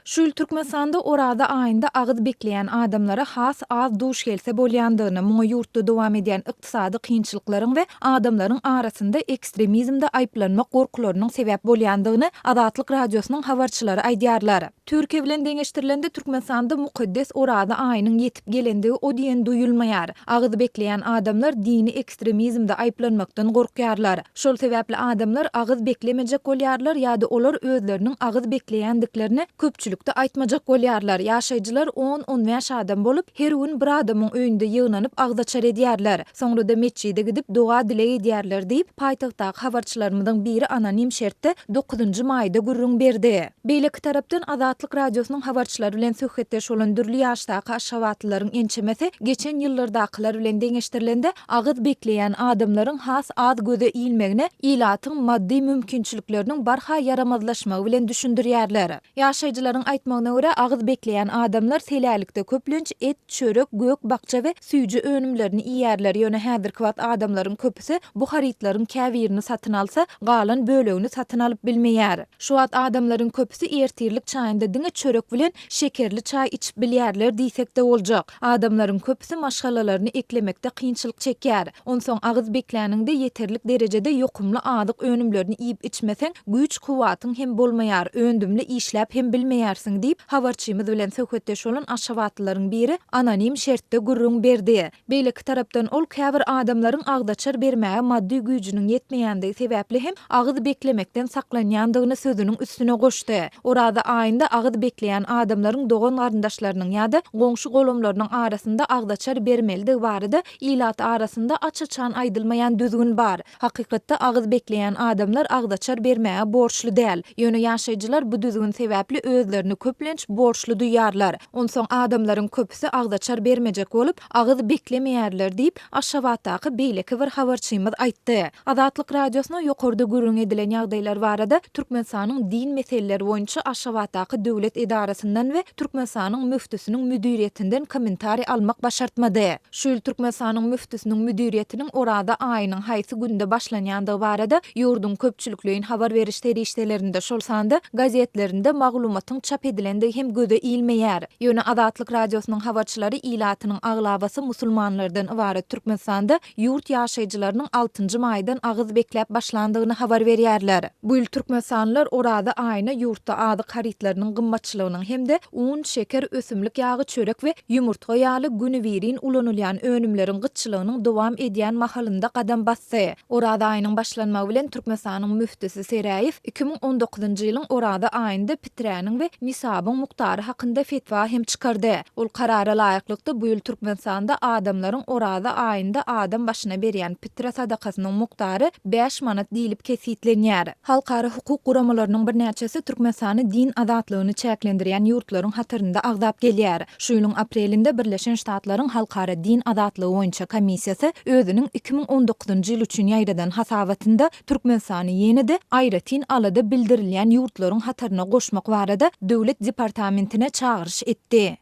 Şu yıl Türkmenistanda orada ayında agyz bekleyen adamlara has az duş gelse bolýandygyny, muňa ýurtda dowam edýän ykdysady kynçylyklaryň we adamlaryň arasynda ekstremizmde aýplanmak gorkularynyň sebäp bolýandygyny Azatlyk radiosynyň habarçylary aýdýarlar. Türkiýe bilen deňeşdirilende Türkmenistanda mukaddes orada aýynyň ýetip gelendigi o diýen duýulmaýar. Agyz bekleyen adamlar dini ekstremizmde aýplanmakdan gorkýarlar. Şol sebäpli adamlar agyz beklemejek bolýarlar ýa-da olar özleriniň agyz bekleýändiklerini köpçülükde aýtmajak bolýarlar. Ýaşaýjylar 10-15 adam bolup her gün bir adamyň öýünde ýygnanyp agdaçar edýärler. Soňra da meçide gidip doga dile edýärler diýip paýtagtdaky habarçylarymyň biri anonim şertde 9-njy maýda gurrun berdi. Beýleki tarapdan Azatlyk radiosynyň habarçylary bilen söhbetdeş bolan dürli ýaşdaky aşawatlylaryň ençemesi geçen ýyllardakylar bilen deňeşdirilende agyz bekleýän adamlaryň has az göze iýilmegine ilatyň maddi mümkinçilikleriniň barha yaramazlaşmagy bilen düşündirýärler. Ýaşaýjylaryň aýtmagyna görä agyz bekleýän adamlar selälikde köplenç et, çörek, gök, bakça we süýji önümlerini iýerler. Ýöne häzirki wagt adamlaryň köpüsi bu haritlaryň käwirini satyn alsa, galan bölegini satyn alyp bilmeýär. Şu wagt adamlaryň köpüsi ertirlik çaýynda diňe çörek bilen şekerli çaý içip bilýärler diýsek de boljak. Adamlaryň köpüsi maşgalalaryny eklemekde kynçylyk çekýär. Onsoň agyz beklääninde ýeterlik derejede ýokumly adyk önümlerini iýip içmeseň güýç kuwatyň hem bolmaýar, öndümli işläp hem bilmeýärsiň diýip habarçymyz bilen söhbetdeş bolan aşawatlylaryň biri anonim şertde gurrun berdi. Beýleki tarapdan ol käbir adamlaryň agdaçar bermäge maddi güýjüniň ýetmeýändigi sebäpli hem agyz beklemekden saklanýandygyny sözüniň üstüne goşdy. Orada aýynda agyz bekleýän adamlaryň dogan garyndaşlarynyň ýa-da goňşy golamlarynyň arasynda agdaçar bermeldigi barada ilat arasynda açyçan aýdylmaýan düzgün bar. Hakykatda agyz bekleýän adamlar agdaçar bermäge borçly däl. Ýöne ýaşaýjylar bu düzgün sebäpli özlerini köplenç borçly duýarlar. Onsoň adamlaryň köpüsi agdaçar bermejek bolup agyz beklemeýärler diýip aşawatdaky beýleki bir habarçymyz aýtdy. Azatlyk radiosyna ýokarda gurrun edilen ýagdaýlar barada Türkmenistanyň din meseleleri boýunça aşawatdaky döwlet edarasyndan we Türkmenistanyň müftüsiniň müdiriýetinden kommentari almak başartmady. Şu ýyl Türkmenistanyň müftüsiniň müdiriýetiniň orada aýynyň haýsy günde başlanýandygy barada ýurdun köpçülikligiň habar beriş terişdelerinde şol sanda gazetlerinde maglumatyň çap edilendigi hem göze iýilmeýär. Ýöne Azatlyk radiosynyň habarçylary ilatynyň aglabasy musulmanlardan ibaret Türkmenistanda ýurt ýaşaýjylarynyň 6-njy maýdan agyz bekläp başlandygyny habar berýärler. Bu ýyl Türkmenistanylar orada aýyna ýurtda adyk haritlarynyň gymmatçylygynyň hemde un, şeker, ösümlik ýagy, çörek we ýumurtga ýaly günübirin ulanylýan önümleriň gyçylygynyň dowam edýän mahalynda gadam bassy. Orada aýynyň başlanmagy bilen Türkmenistanyň müftüsi Seraýew 2019-njy ýylyň orada aýynda piträniň we nisabyň muktary hakynda fetwa hem çykardy. Ol karara laýyklykda bu ýyl Türkmenistanda adamlaryň orada aýynda adam başyna berýän pitre sadakasynyň muktary 5 manat diýilip kesitlenýär. Halkara hukuk guramalarynyň bir näçesi Türkmenistany din azatlygyny çäklendirýän ýurtlaryň hatyrynda agdap gelýär. Şu ýylyň aprelinde Birleşen Ştatlaryň halkara din azatlygy boýunça komissiýasy özüniň 2019-njy ýyl üçin ýaýradan hasawatynda Türkmenistany ýene-de aýratyn alada bildirilýän ýurtlaryň hatyryna goşmak barada döwlet departamentine çağırış etdi.